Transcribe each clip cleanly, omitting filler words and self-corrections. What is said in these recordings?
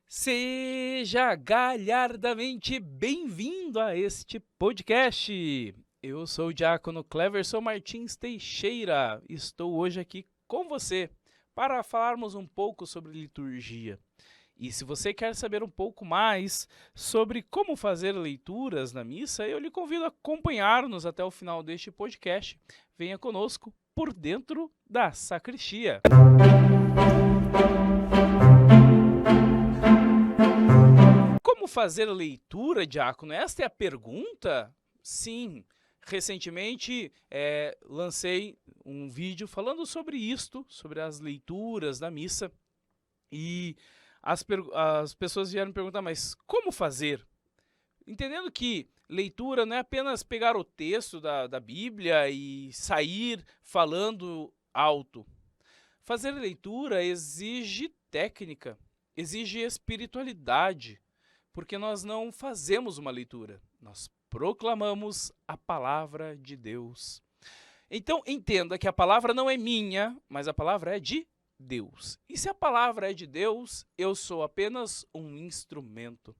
Seja galhardamente bem-vindo a este podcast. Eu sou o diácono Cleverson Martins Teixeira. Estou hoje aqui com você para falarmos um pouco sobre liturgia. E se você quer saber um pouco mais sobre como fazer leituras na missa, eu lhe convido a acompanhar-nos até o final deste podcast. Venha conosco por dentro da sacristia. Como fazer leitura, diácono? Esta é a pergunta? Sim, recentemente lancei um vídeo falando sobre isto, sobre as leituras da missa, e as pessoas vieram me perguntar, mas como fazer? Entendendo que leitura não é apenas pegar o texto da Bíblia e sair falando alto. Fazer leitura exige técnica, exige espiritualidade, porque nós não fazemos uma leitura, nós proclamamos a palavra de Deus. Então, entenda que a palavra não é minha, mas a palavra é de Deus. E se a palavra é de Deus, eu sou apenas um instrumento.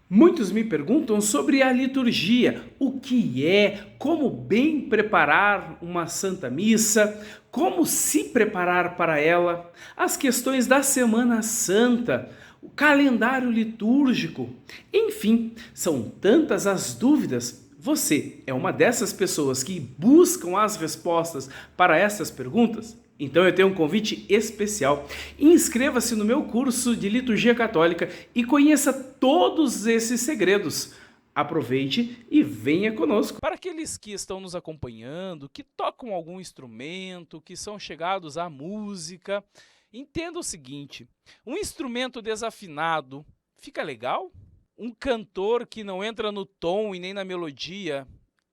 Muitos me perguntam sobre a liturgia, o que é, como bem preparar uma Santa Missa, como se preparar para ela, as questões da Semana Santa, o calendário litúrgico, enfim, são tantas as dúvidas. Você é uma dessas pessoas que buscam as respostas para essas perguntas? Então eu tenho um convite especial. Inscreva-se no meu curso de Liturgia Católica e conheça todos esses segredos. Aproveite e venha conosco. Para aqueles que estão nos acompanhando, que tocam algum instrumento, que são chegados à música, entenda o seguinte: um instrumento desafinado fica legal? Um cantor que não entra no tom e nem na melodia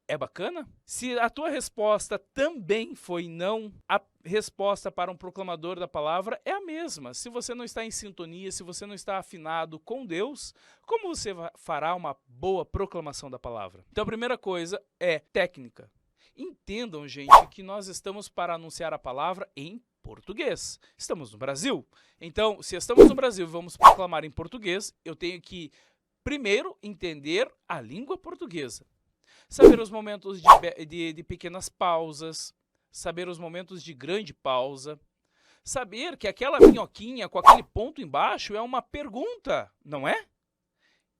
é bacana? Se a tua resposta também foi não, a resposta para um proclamador da palavra é a mesma. Se você não está em sintonia, se você não está afinado com Deus, como você fará uma boa proclamação da palavra? Então a primeira coisa é técnica. Entendam, gente, que nós estamos para anunciar a palavra em português. Estamos no Brasil. Então, se estamos no Brasil e vamos proclamar em português, eu tenho que primeiro entender a língua portuguesa. Saber os momentos de pequenas pausas, saber os momentos de grande pausa, saber que aquela minhoquinha com aquele ponto embaixo é uma pergunta, não é?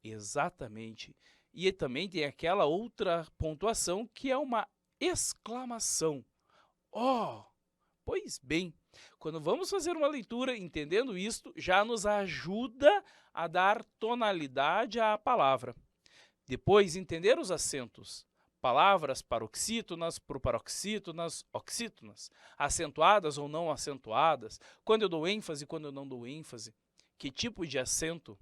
Exatamente. E também tem aquela outra pontuação que é uma exclamação. Oh! Pois bem, quando vamos fazer uma leitura entendendo isto, já nos ajuda a dar tonalidade à palavra. Depois, entender os acentos. Palavras paroxítonas, proparoxítonas, oxítonas. Acentuadas ou não acentuadas. Quando eu dou ênfase, quando eu não dou ênfase. Que tipo de acento?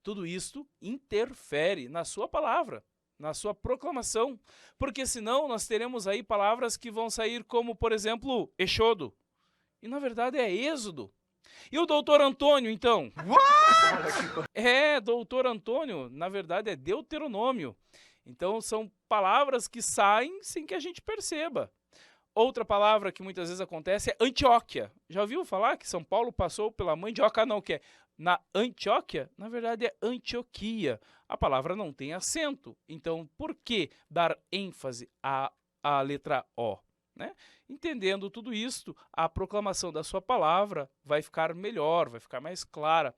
Tudo isto interfere na sua palavra, na sua proclamação. Porque senão nós teremos aí palavras que vão sair como, por exemplo, Exodo. E na verdade é Êxodo. E o doutor Antônio, então? Doutor Antônio, na verdade é Deuteronômio. Então são palavras que saem sem que a gente perceba. Outra palavra que muitas vezes acontece é Antioquia. Já ouviu falar que São Paulo passou pela mandioca? Não, que é na Antioquia? Na verdade é Antioquia. A palavra não tem acento. Então, por que dar ênfase à letra O? Né? Entendendo tudo isto, a proclamação da sua palavra vai ficar melhor, vai ficar mais clara.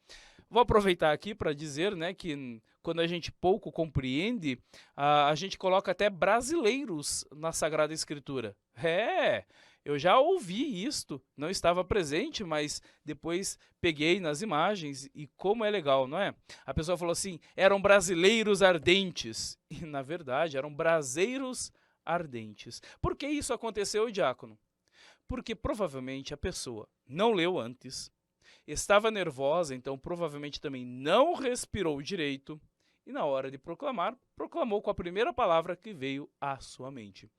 Vou aproveitar aqui para dizer, né, que quando a gente pouco compreende, a gente coloca até brasileiros na Sagrada Escritura. Eu já ouvi isto, não estava presente, mas depois peguei nas imagens e como é legal, não é? A pessoa falou assim, eram brasileiros ardentes. E, na verdade, eram braseiros ardentes. Por que isso aconteceu, diácono? Porque provavelmente a pessoa não leu antes, estava nervosa, então provavelmente também não respirou direito e na hora de proclamar, proclamou com a primeira palavra que veio à sua mente.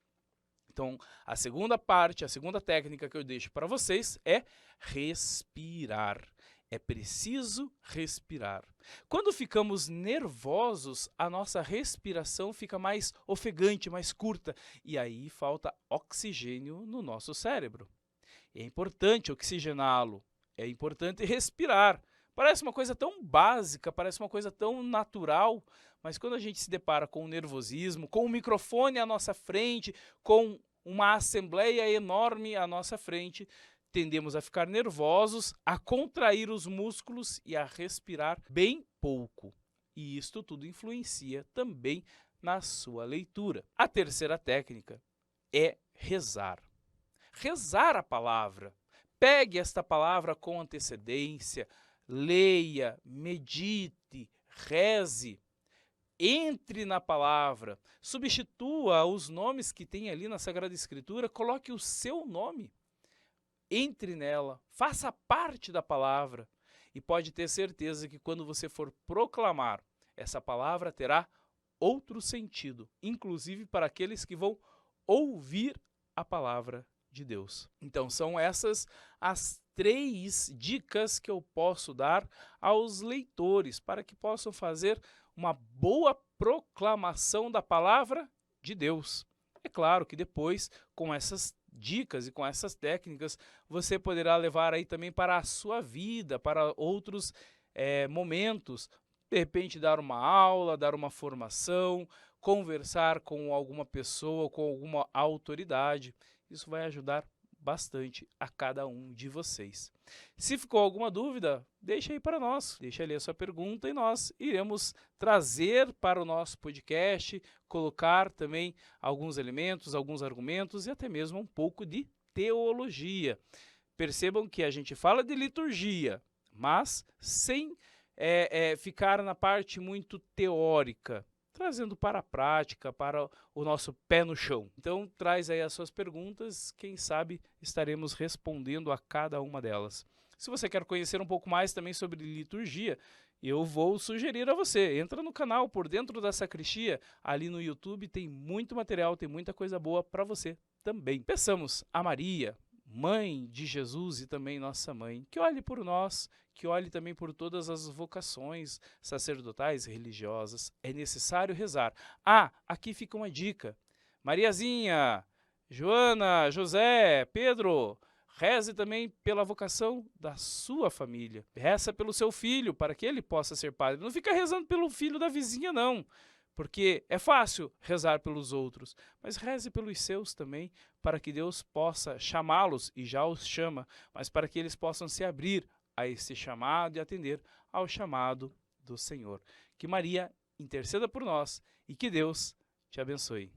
Então, a segunda parte, a segunda técnica que eu deixo para vocês é respirar. É preciso respirar. Quando ficamos nervosos, a nossa respiração fica mais ofegante, mais curta, e aí falta oxigênio no nosso cérebro. É importante oxigená-lo, é importante respirar, Parece uma coisa tão básica, parece uma coisa tão natural, mas quando a gente se depara com o nervosismo, com o microfone à nossa frente, com uma assembleia enorme à nossa frente, tendemos a ficar nervosos, a contrair os músculos e a respirar bem pouco. E isto tudo influencia também na sua leitura. A terceira técnica é rezar. Rezar a palavra. Pegue esta palavra com antecedência, leia, medite, reze, entre na palavra, substitua os nomes que tem ali na Sagrada Escritura, coloque o seu nome, entre nela, faça parte da palavra e pode ter certeza que quando você for proclamar, essa palavra terá outro sentido, inclusive para aqueles que vão ouvir a palavra de Deus. Então são essas as 3 dicas que eu posso dar aos leitores para que possam fazer uma boa proclamação da palavra de Deus. É claro que depois, com essas dicas e com essas técnicas, você poderá levar aí também para a sua vida, para outros momentos, de repente dar uma aula, dar uma formação, conversar com alguma pessoa, com alguma autoridade. Isso vai ajudar bastante a cada um de vocês. Se ficou alguma dúvida, deixa aí para nós, deixa ali a sua pergunta e nós iremos trazer para o nosso podcast, colocar também alguns elementos, alguns argumentos e até mesmo um pouco de teologia. Percebam que a gente fala de liturgia, mas sem ficar na parte muito teórica, trazendo para a prática, para o nosso pé no chão. Então, traz aí as suas perguntas, quem sabe estaremos respondendo a cada uma delas. Se você quer conhecer um pouco mais também sobre liturgia, eu vou sugerir a você, entra no canal Por Dentro da Sacristia, ali no YouTube tem muito material, tem muita coisa boa para você também. Peçamos a Maria, Mãe de Jesus e também nossa Mãe, que olhe por nós, que olhe também por todas as vocações sacerdotais e religiosas. É necessário rezar. Aqui fica uma dica. Mariazinha, Joana, José, Pedro, reze também pela vocação da sua família. Reza pelo seu filho, para que ele possa ser padre. Não fica rezando pelo filho da vizinha, não. Porque é fácil rezar pelos outros, mas reze pelos seus também, para que Deus possa chamá-los, e já os chama, mas para que eles possam se abrir a esse chamado e atender ao chamado do Senhor. Que Maria interceda por nós e que Deus te abençoe.